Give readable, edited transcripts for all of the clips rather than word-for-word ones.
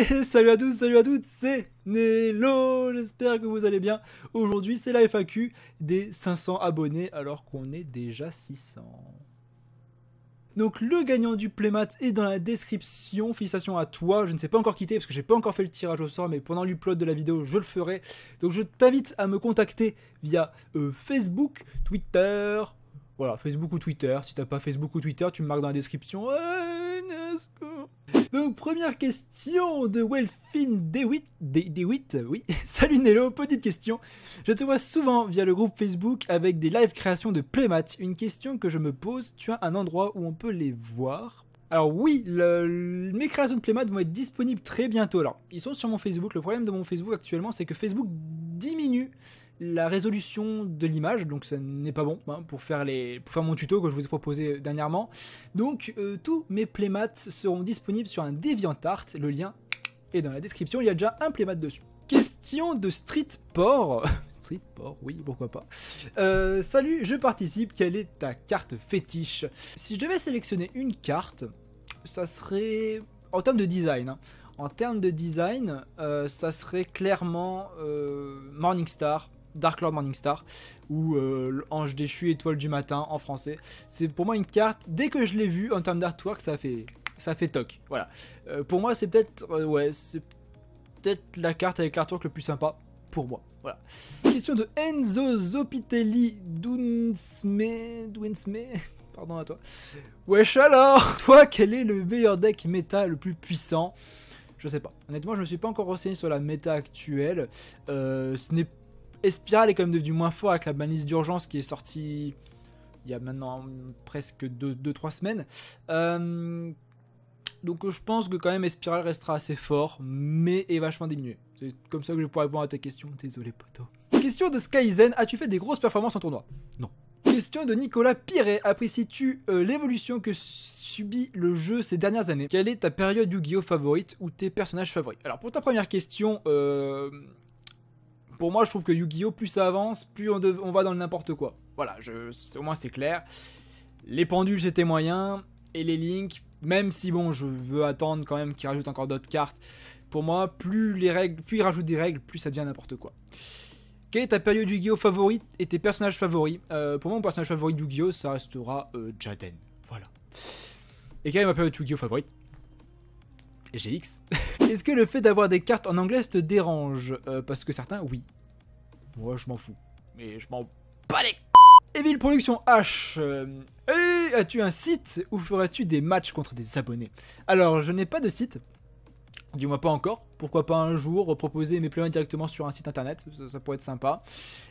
Et salut à tous, salut à toutes, c'est Nello, j'espère que vous allez bien. Aujourd'hui c'est la FAQ des 500 abonnés alors qu'on est déjà 600. Donc le gagnant du playmat est dans la description, félicitations à toi, je ne sais pas encore quitter parce que j'ai pas encore fait le tirage au sort mais pendant l'upload de la vidéo je le ferai. Donc je t'invite à me contacter via Facebook, Twitter, voilà Facebook ou Twitter, si t'as pas Facebook ou Twitter tu me marques dans la description. Donc première question de Welfin Dewitt, oui. Salut Nello, petite question. Je te vois souvent via le groupe Facebook avec des live créations de playmat. Une question que je me pose, tu as un endroit où on peut les voir? Alors oui, mes créations de playmat vont être disponibles très bientôt. Alors, ils sont sur mon Facebook. Le problème de mon Facebook actuellement, c'est que Facebook diminue la résolution de l'image, donc ça n'est pas bon hein, pour faire mon tuto que je vous ai proposé dernièrement. Donc tous mes playmats seront disponibles sur un DeviantArt. Le lien est dans la description. Il y a déjà un playmat dessus. Question de Streetport. Streetport, oui, pourquoi pas. Salut, je participe. Quelle est ta carte fétiche? Si je devais sélectionner une carte, ça serait en termes de design. Hein. En termes de design, ça serait clairement Morningstar, Dark Lord Morningstar, ou Ange déchu, étoile du matin en français. C'est pour moi une carte, dès que je l'ai vue en termes d'artwork, ça fait toc. Voilà. Pour moi, c'est peut-être c'est peut-être la carte avec l'artwork le plus sympa pour moi. Voilà. Question de Enzo Zopitelli Douinsme. Pardon à toi. Wesh alors, toi, quel est le meilleur deck méta le plus puissant? Je sais pas. Honnêtement, je me suis pas encore renseigné sur la méta actuelle. Espiral est quand même devenu moins fort avec la banlise d'urgence qui est sortie il y a maintenant presque 2-3 semaines. Donc je pense que quand même Espiral restera assez fort, mais est vachement diminué. C'est comme ça que je pourrais répondre à ta question. Désolé poto. Question de Skyzen, as-tu fait des grosses performances en tournoi? Non. Question de Nicolas Piret, apprécies-tu l'évolution que subit le jeu ces dernières années? Quelle est ta période Yu-Gi-Oh favorite ou tes personnages favoris? Alors pour ta première question, pour moi je trouve que Yu-Gi-Oh plus ça avance, plus on va dans le n'importe quoi. Voilà, au moins c'est clair. Les pendules c'était moyen, et les links, même si bon je veux attendre quand même qu'ils rajoutent encore d'autres cartes, pour moi plus ils rajoutent des règles, plus ça devient n'importe quoi. Quelle est ta période Yu-Gi-Oh favorite et tes personnages favoris? Pour moi, mon personnage favori de Yu-Gi-Oh, ça restera Jaden. Voilà. Et quelle est ma période Yu-Gi-Oh favorite? GX. Est-ce que le fait d'avoir des cartes en anglais te dérange? Parce que certains, oui. Moi, je m'en fous. Mais je m'en bats les... Evil Production H. As-tu un site ou ferais-tu des matchs contre des abonnés? Alors, je n'ai pas de site. Dis-moi pas encore, pourquoi pas un jour proposer mes playmats directement sur un site internet, ça pourrait être sympa.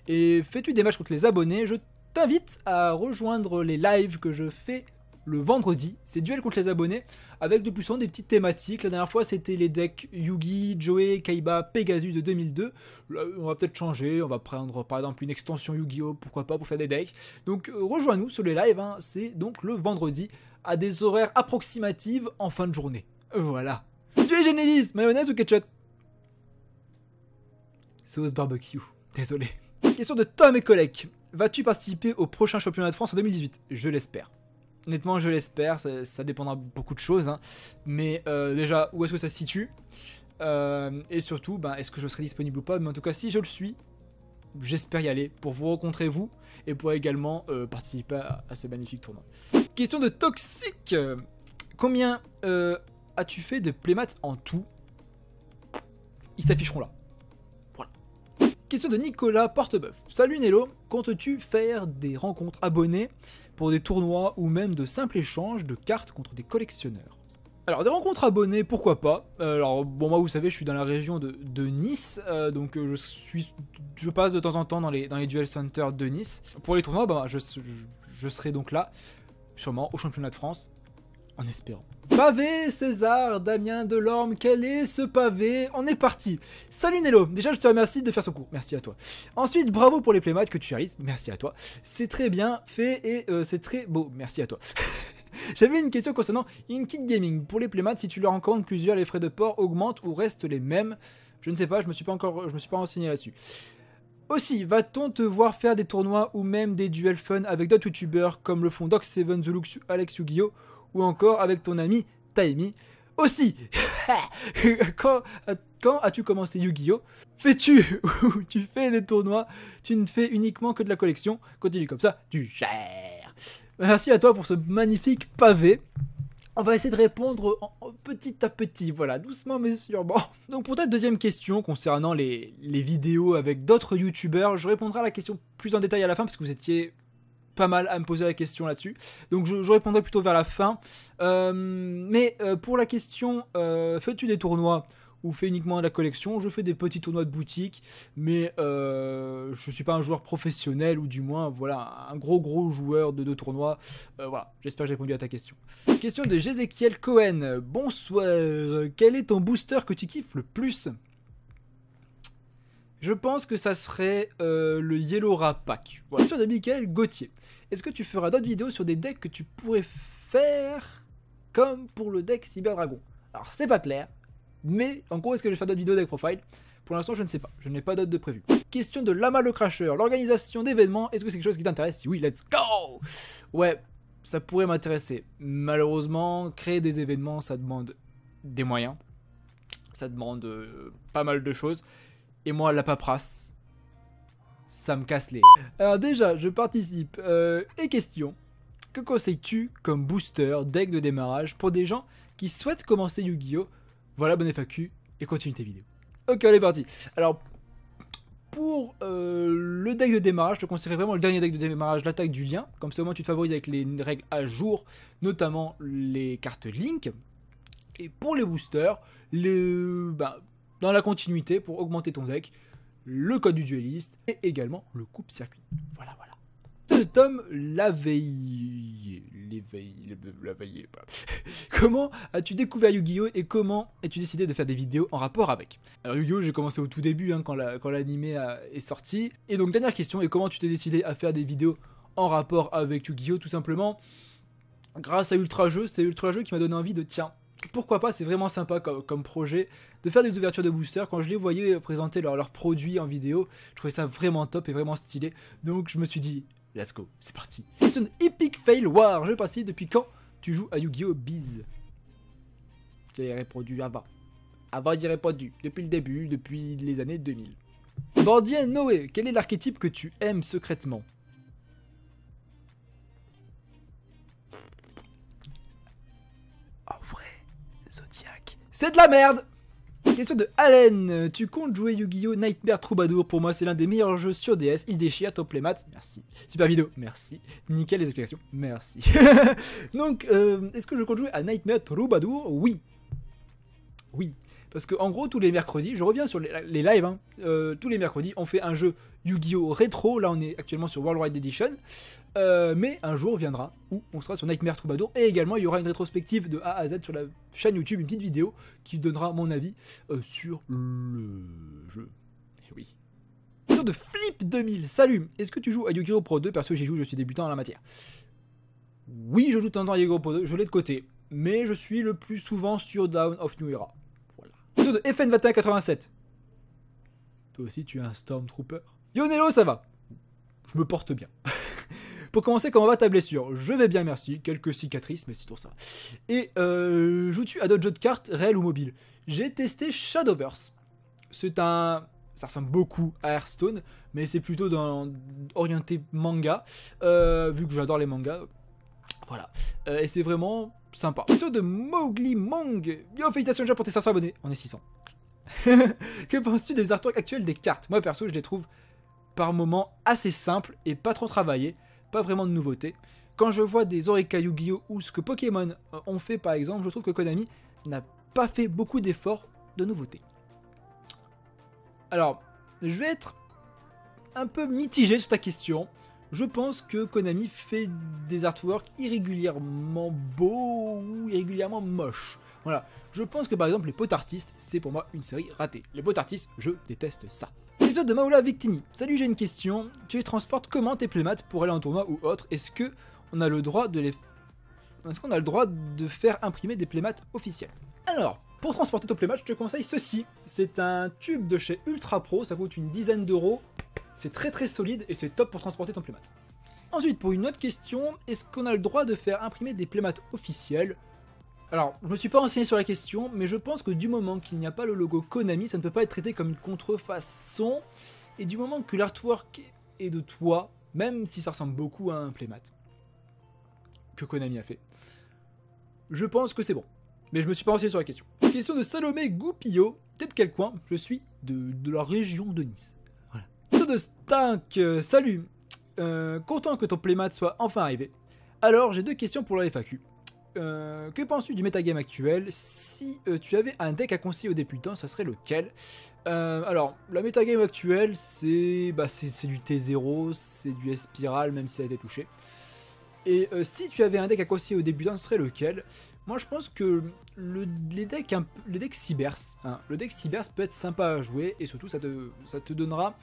Et fais-tu des matchs contre les abonnés? Je t'invite à rejoindre les lives que je fais le vendredi, c'est duel contre les abonnés, avec de plus souvent des petites thématiques. La dernière fois c'était les decks Yugi, Joey, Kaiba, Pegasus de 2002. Là, on va peut-être changer, on va prendre par exemple une extension Yu-Gi-Oh, pourquoi pas, pour faire des decks. Donc rejoins-nous sur les lives, hein. C'est donc le vendredi, à des horaires approximatifs en fin de journée. Voilà. Tu es généraliste, mayonnaise ou ketchup? Sauce barbecue, désolé. Question de Tom et Colec. Vas-tu participer au prochain championnat de France en 2018? Je l'espère. Honnêtement, je l'espère, ça dépendra de beaucoup de choses. Hein. Mais déjà, où est-ce que ça se situe? Et surtout, est-ce que je serai disponible ou pas? Mais en tout cas, si je le suis, j'espère y aller pour vous rencontrer vous et pour également participer à ce magnifique tournoi. Question de Toxic. Combien as-tu fait de playmats en tout? Ils s'afficheront là. Voilà. Question de Nicolas Portebeuf. Salut Nello, comptes-tu faire des rencontres abonnés pour des tournois ou même de simples échanges de cartes contre des collectionneurs? Alors des rencontres abonnés, pourquoi pas. Alors bon, moi vous savez, je suis dans la région de Nice, donc je passe de temps en temps dans les duel centers de Nice. Pour les tournois, je serai donc là, sûrement au championnat de France, en espérant. Pavé, César, Damien Delorme, quel est ce pavé? On est parti. Salut Nello, déjà je te remercie de faire ce cours, merci à toi. Ensuite, bravo pour les playmats que tu réalises, merci à toi. C'est très bien fait et c'est très beau, merci à toi. J'avais une question concernant InKit Gaming. Pour les playmats, si tu leur rencontres plusieurs, les frais de port augmentent ou restent les mêmes? Je ne sais pas, je me suis pas renseigné là-dessus. Aussi, va-t-on te voir faire des tournois ou même des duels fun avec d'autres youtubeurs comme le font Doc7, The Lux, Alex Yu-Gi-Oh! Ou encore avec ton ami Taimi? Aussi, quand as-tu commencé Yu-Gi-Oh? Fais-tu ou tu fais des tournois? Tu ne fais uniquement que de la collection? Continue comme ça, tu gères. Merci à toi pour ce magnifique pavé. On va essayer de répondre petit à petit, voilà, doucement mais sûrement. Donc pour ta deuxième question concernant les vidéos avec d'autres youtubeurs, je répondrai à la question plus en détail à la fin parce que vous étiez pas mal à me poser la question là-dessus. Donc je répondrai plutôt vers la fin. Pour la question, fais-tu des tournois ou fais uniquement de la collection? Je fais des petits tournois de boutique, mais je suis pas un joueur professionnel ou du moins voilà un gros joueur de tournois. Voilà, j'espère que j'ai répondu à ta question. Question de Jézéchiel Cohen. Bonsoir. Quel est ton booster que tu kiffes le plus? Je pense que ça serait le Yellow Pack. Voilà. Question de Michael Gauthier. Est-ce que tu feras d'autres vidéos sur des decks que tu pourrais faire comme pour le deck Cyber Dragon? Alors c'est pas clair, mais en gros est-ce que je vais faire d'autres vidéos deck profile? Pour l'instant je ne sais pas, je n'ai pas d'autres de prévu. Question de Lama le Crasher. L'organisation d'événements, est-ce que c'est quelque chose qui t'intéresse? Si oui, let's go. Ouais, ça pourrait m'intéresser. Malheureusement, créer des événements ça demande des moyens. Ça demande pas mal de choses. Et moi, la paperasse, ça me casse les... Alors déjà, je participe. Et question, que conseilles-tu comme booster, deck de démarrage pour des gens qui souhaitent commencer Yu-Gi-Oh? Voilà, bonne FAQ et continue tes vidéos. Ok, on est parti. Alors, pour le deck de démarrage, je te conseillerais vraiment le dernier deck de démarrage, l'attaque du lien. Comme ça, au moins, tu te favorises avec les règles à jour, notamment les cartes Link. Et pour les boosters, dans la continuité, pour augmenter ton deck, le code du dueliste et également le coupe-circuit. Voilà. C'est le tome L'éveillé. Comment as-tu découvert Yu-Gi-Oh! Et comment as-tu décidé de faire des vidéos en rapport avec? Alors Yu-Gi-Oh! J'ai commencé au tout début, quand l'animé est sorti. Et donc dernière question, et comment tu t'es décidé à faire des vidéos en rapport avec Yu-Gi-Oh! Tout simplement grâce à Ultra Jeux. C'est Ultra Jeux qui m'a donné envie de tiens, pourquoi pas, c'est vraiment sympa comme projet de faire des ouvertures de boosters. Quand je les voyais présenter leurs produits en vidéo, je trouvais ça vraiment top et vraiment stylé. Donc je me suis dit, let's go, c'est parti. Question de Epic Fail War. Je passe depuis quand tu joues à Yu-Gi-Oh! Biz? J'ai répondu avant. Avant j'y répondu, depuis le début, depuis les années 2000. Bordien Noé, quel est l'archétype que tu aimes secrètement? Zodiac. C'est de la merde. Question de Allen. Tu comptes jouer Yu-Gi-Oh! Nightmare Troubadour? Pour moi, c'est l'un des meilleurs jeux sur DS. Il déchire, top playmat. Merci. Super vidéo. Merci. Nickel les explications. Merci. Donc, est-ce que je compte jouer à Nightmare Troubadour? Oui. Oui. Parce que en gros, tous les mercredis, je reviens sur les lives, tous les mercredis, on fait un jeu Yu-Gi-Oh! Rétro. Là, on est actuellement sur Worldwide Edition. Mais un jour viendra où on sera sur Nightmare Troubadour. Et également, il y aura une rétrospective de A à Z sur la chaîne YouTube, une petite vidéo qui donnera mon avis sur le jeu. Et oui. Question de Flip 2000. Salut, est-ce que tu joues à Yu-Gi-Oh! Pro 2? Perso, j'y joue, je suis débutant en la matière. Oui, je joue de temps en temps à Yu-Gi-Oh! Pro 2, je l'ai de côté. Mais je suis le plus souvent sur Dawn of New Era. Voilà. Question de FN2187. Toi aussi, tu es un Stormtrooper? Yonelo, ça va. Je me porte bien. Pour commencer, comment va ta blessure? Je vais bien, merci. Quelques cicatrices, mais c'est pour ça. Et joues-tu à d'autres jeux de cartes, réels ou mobiles? J'ai testé Shadowverse. Ça ressemble beaucoup à Hearthstone, mais c'est plutôt orienté manga, vu que j'adore les mangas. Voilà. Et c'est vraiment sympa. Question de Mowgli Mong. Yo, félicitations déjà pour tes 500 abonnés. On est 600. Que penses-tu des artworks actuels des cartes? Moi, perso, je les trouve par moments assez simples et pas trop travaillés. Pas vraiment de nouveautés. Quand je vois des Oreka Yu-Gi-Oh! Ou ce que Pokémon ont fait par exemple, je trouve que Konami n'a pas fait beaucoup d'efforts de nouveautés. Alors, je vais être un peu mitigé sur ta question. Je pense que Konami fait des artworks irrégulièrement beaux ou irrégulièrement moches. Voilà, je pense que par exemple les Pot Artistes, c'est pour moi une série ratée. Les Pot Artistes, je déteste ça. Épisode de Maoula Victini. Salut, j'ai une question. Tu les transportes comment tes playmats pour aller en tournoi ou autre? Est-ce qu'on a le droit de faire imprimer des playmats officiels? Alors, pour transporter ton playmat, je te conseille ceci. C'est un tube de chez Ultra Pro, ça coûte une dizaine d'euros. C'est très solide et c'est top pour transporter ton playmat. Ensuite, pour une autre question, est-ce qu'on a le droit de faire imprimer des playmats officiels? Alors, je me suis pas renseigné sur la question, mais je pense que du moment qu'il n'y a pas le logo Konami, ça ne peut pas être traité comme une contrefaçon. Et du moment que l'artwork est de toi, même si ça ressemble beaucoup à un playmat que Konami a fait, je pense que c'est bon. Mais je me suis pas renseigné sur la question. Question de Salomé Goupillot. T'es de quel coin? Je suis de la région de Nice. Voilà. Question de Stink. Salut. Content que ton playmat soit enfin arrivé. Alors, j'ai deux questions pour la FAQ. Que penses-tu du metagame actuel? Si tu avais un deck à conseiller aux débutants, ça serait lequel? Alors, la metagame actuelle, c'est du T0, c'est du S-Spiral, même si ça a été touché. Et si tu avais un deck à conseiller aux débutants, ce serait lequel? Moi, je pense que les decks Cybers, hein, le deck Cybers peut être sympa à jouer, et surtout, ça te donnera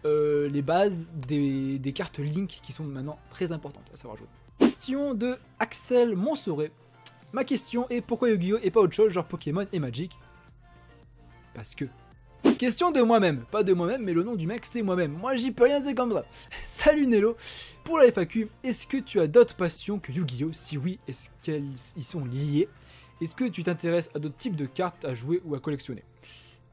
les bases des cartes Link qui sont maintenant très importantes à savoir jouer. Question de Axel Monsoret. Ma question est pourquoi Yu-Gi-Oh! Et pas autre chose, genre Pokémon et Magic? Parce que. Question de moi-même, pas de moi-même, mais le nom du mec c'est moi-même. Moi j'y peux rien, c'est comme ça. Salut Nello. Pour la FAQ, est-ce que tu as d'autres passions que Yu-Gi-Oh! Si oui, est-ce qu'elles y sont liées? Est-ce que tu t'intéresses à d'autres types de cartes à jouer ou à collectionner?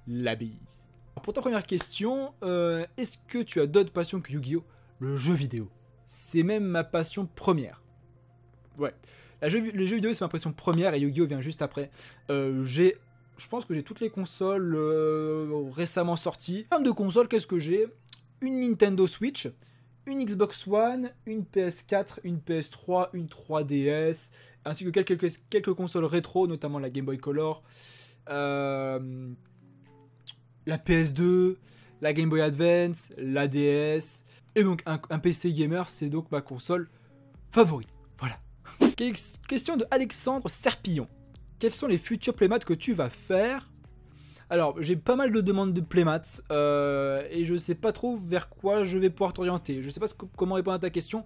La bise. Pour ta première question, est-ce que tu as d'autres passions que Yu-Gi-Oh! Le jeu vidéo. C'est même ma passion première. Ouais. Les jeux vidéo, c'est ma passion première et Yu-Gi-Oh! Vient juste après. Je pense que j'ai toutes les consoles récemment sorties. En termes de consoles, qu'est-ce que j'ai? Une Nintendo Switch, une Xbox One, une PS4, une PS3, une 3DS, ainsi que quelques consoles rétro, notamment la Game Boy Color, la PS2, la Game Boy Advance, la DS, et donc un PC gamer, c'est donc ma console favorite. Voilà. Question de Alexandre Serpillon. Quels sont les futurs playmats que tu vas faire? Alors, j'ai pas mal de demandes de playmats et je sais pas trop vers quoi je vais pouvoir t'orienter. Je sais pas comment répondre à ta question,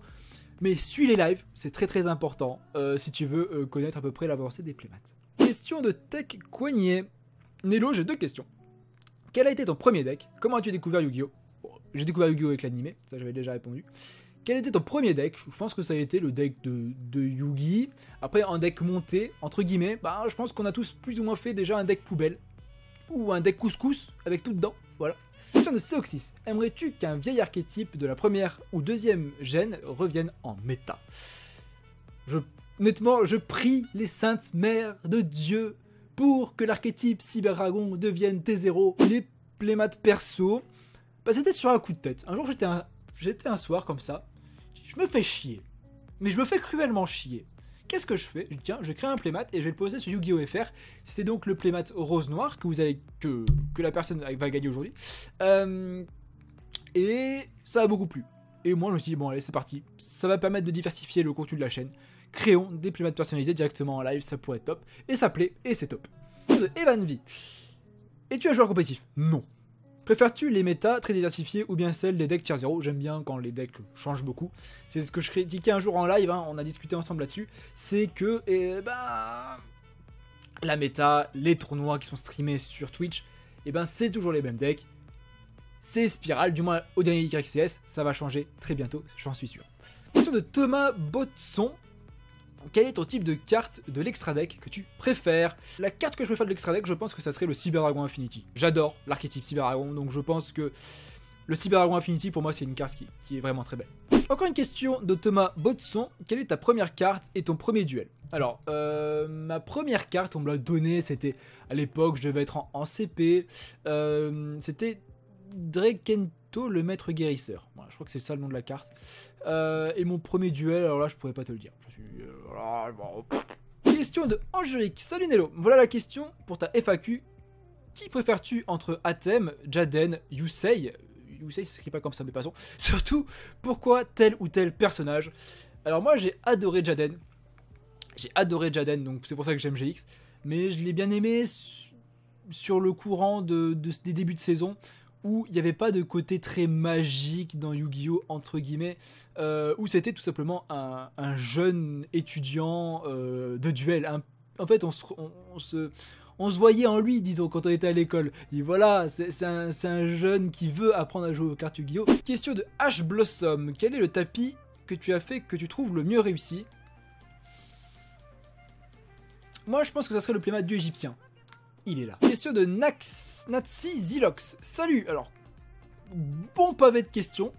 mais suis les lives, c'est très très important si tu veux connaître à peu près l'avancée des playmats. Question de Tech Coignet. Nello, j'ai deux questions. Quel a été ton premier deck? Comment as-tu découvert Yu-Gi-Oh? Bon, j'ai découvert Yu-Gi-Oh! Avec l'animé, ça j'avais déjà répondu. Quel était ton premier deck? Je pense que ça a été le deck de Yugi. Après, un deck monté, entre guillemets, bah, je pense qu'on a tous plus ou moins fait déjà un deck poubelle. Ou un deck couscous, avec tout dedans, voilà. Question de Seoxys. Aimerais-tu qu'un vieil archétype de la première ou deuxième gène revienne en méta? Honnêtement, je prie les saintes mères de Dieu pour que l'archétype Cyber Dragon devienne T0. Les playmats perso, bah, c'était sur un coup de tête. Un jour, j'étais un soir comme ça. Je me fais chier. Mais je me fais cruellement chier. Qu'est-ce que je fais? Tiens, je crée un playmat et je vais le poser sur Yu-Gi-Oh! FR. C'était donc le playmat rose-noir que la personne va gagner aujourd'hui. Et ça a beaucoup plu. Et moi, je me suis dit, bon, allez, c'est parti. Ça va permettre de diversifier le contenu de la chaîne. Créons des playmats personnalisés directement en live, ça pourrait être top. Et ça plaît, et c'est top. De Evan V. Es-tu un joueur compétitif? Non. Préfères-tu les méta très diversifiés ou bien celles des decks tier 0? J'aime bien quand les decks changent beaucoup. C'est ce que je critiquais un jour en live, hein, on a discuté ensemble là-dessus. C'est que la méta, les tournois qui sont streamés sur Twitch, c'est toujours les mêmes decks. C'est Spiral, du moins au dernier YCS, ça va changer très bientôt, j'en suis sûr. Question de Thomas Botson. Quel est ton type de carte de l'extra deck que tu préfères? La carte que je préfère de l'extra deck, je pense que ça serait le Cyber Dragon Infinity. J'adore l'archétype Cyber Dragon, donc je pense que le Cyber Dragon Infinity, pour moi, c'est une carte qui est vraiment très belle. Encore une question de Thomas Botson. Quelle est ta première carte et ton premier duel? Alors, ma première carte, on me l'a donnée, c'était à l'époque, je devais être en CP. C'était Drakento, le maître guérisseur. Voilà, je crois que c'est ça le nom de la carte. Et mon premier duel, alors là, je pourrais pas te le dire. Question de Angélique. Salut Nello. Voilà la question pour ta FAQ. Qui préfères-tu entre Atem, Jaden, Yusei? Yusei, ça s'écrit pas comme ça, mais passons. Surtout, pourquoi tel ou tel personnage? Alors moi, j'ai adoré Jaden. Donc c'est pour ça que j'aime GX. Mais je l'ai bien aimé sur le courant des débuts de saison, où il n'y avait pas de côté très magique dans Yu-Gi-Oh! Entre guillemets, où c'était tout simplement un jeune étudiant de duel. En fait, on se voyait en lui, disons, quand on était à l'école. Et voilà, c'est un jeune qui veut apprendre à jouer aux cartes Yu-Gi-Oh! Question de H Blossom. Quel est le tapis que tu as fait que tu trouves le mieux réussi? Moi, je pense que ça serait le playmat du égyptien. Il est là. Question de Natsi Zilox. Salut. Alors, bon pavé de questions.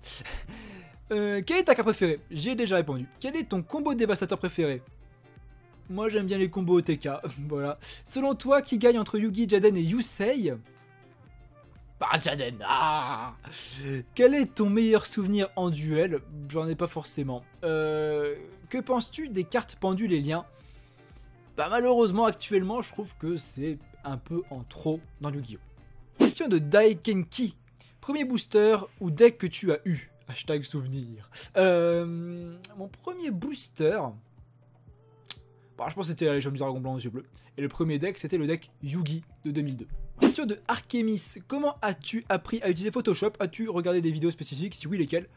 Quelle est ta carte préférée? J'ai déjà répondu. Quel est ton combo dévastateur préféré? Moi, j'aime bien les combos OTK. Voilà. Selon toi, qui gagne entre Yugi, Jaden et Yusei? Bah, Jaden. Ah. Quel est ton meilleur souvenir en duel? J'en ai pas forcément. Que penses-tu des cartes pendules et liens? Bah, malheureusement, actuellement, je trouve que c'est un peu en trop dans Yu-Gi-Oh! Question de Daikenki. Premier booster ou deck que tu as eu? Hashtag souvenir. Mon premier booster... Bon, je pense que c'était la Légende du Dragon Blanc aux yeux bleus. Et le premier deck, c'était le deck Yugi de 2002. Question de Arkemis. Comment as-tu appris à utiliser Photoshop? As-tu regardé des vidéos spécifiques? Si oui, lesquelles?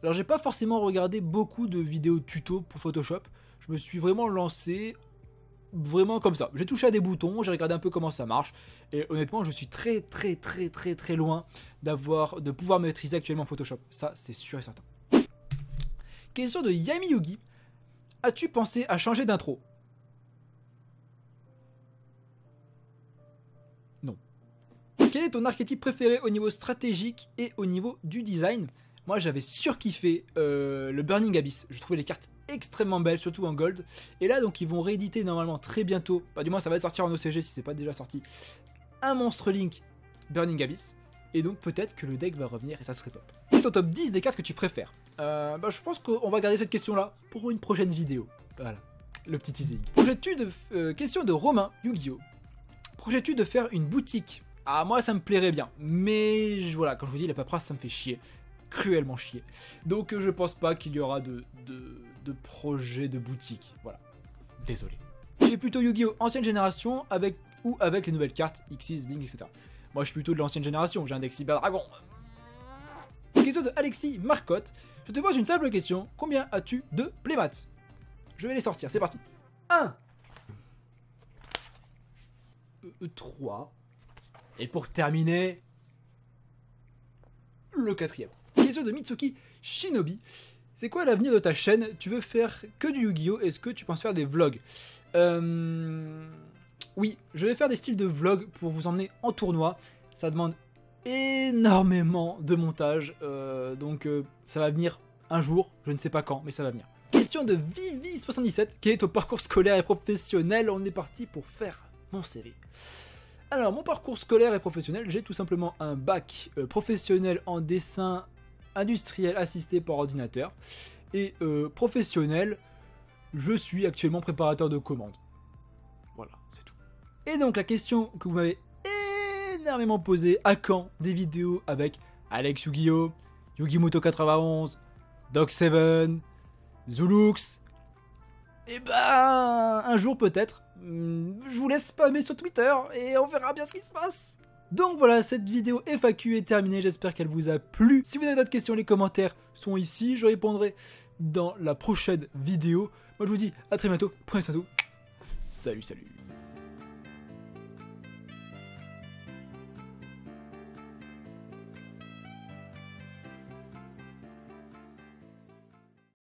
Alors, j'ai pas forcément regardé beaucoup de vidéos tuto pour Photoshop. Je me suis vraiment lancé... vraiment comme ça. J'ai touché à des boutons, j'ai regardé un peu comment ça marche. Et honnêtement, je suis très loin de pouvoir maîtriser actuellement Photoshop. Ça, c'est sûr et certain. Question de Yami Yugi. As-tu pensé à changer d'intro? Non. Quel est ton archétype préféré au niveau stratégique et au niveau du design? Moi, j'avais surkiffé le Burning Abyss. Je trouvais les cartes extrêmement belles, surtout en gold. Et là, donc, ils vont rééditer normalement très bientôt. Bah, du moins, ça va sortir en OCG si c'est pas déjà sorti. Un Monstre Link Burning Abyss. Et donc, peut-être que le deck va revenir et ça serait top. Et ton top 10 des cartes que tu préfères? Bah, je pense qu'on va garder cette question-là pour une prochaine vidéo. Voilà, le petit teasing. Question de Romain Yu-Gi-Oh! Projettes-tu de faire une boutique? Ah, moi, ça me plairait bien. Mais voilà, comme je vous dis, la paperasse, ça me fait chier. Cruellement chier. Donc je pense pas qu'il y aura de projet de boutique. Voilà. Désolé. J'ai plutôt Yu-Gi-Oh! Ancienne génération avec les nouvelles cartes, Xyz, Link, etc. Moi je suis plutôt de l'ancienne génération, j'ai un deck Cyber Dragon. Question de Alexis Marcotte. Je te pose une simple question. Combien as-tu de playmats? Je vais les sortir, c'est parti. 1 3. Et pour terminer, le 4e. Question de Mitsuki Shinobi. C'est quoi l'avenir de ta chaîne? Tu veux faire que du Yu-Gi-Oh! Est-ce que tu penses faire des vlogs? Oui, je vais faire des styles de vlog pour vous emmener en tournoi. Ça demande énormément de montage. Donc ça va venir un jour, je ne sais pas quand, mais ça va venir. Question de Vivi77. Quel est ton parcours scolaire et professionnel? On est parti pour faire mon CV. Alors, mon parcours scolaire et professionnel, j'ai tout simplement un bac professionnel en dessin industriel assisté par ordinateur. Et professionnel, je suis actuellement préparateur de commandes. Voilà, c'est tout. Et donc, la question que vous m'avez énormément posée, à quand des vidéos avec Alex Yu-Gi-Oh!, Yugimoto 91, Doc7, Zulux? Et ben, un jour peut-être. Je vous laisse spammer sur Twitter et on verra bien ce qui se passe. Donc voilà, cette vidéo FAQ est terminée, j'espère qu'elle vous a plu. Si vous avez d'autres questions, les commentaires sont ici, je répondrai dans la prochaine vidéo. Moi je vous dis à très bientôt, prenez soin de vous. Salut, salut.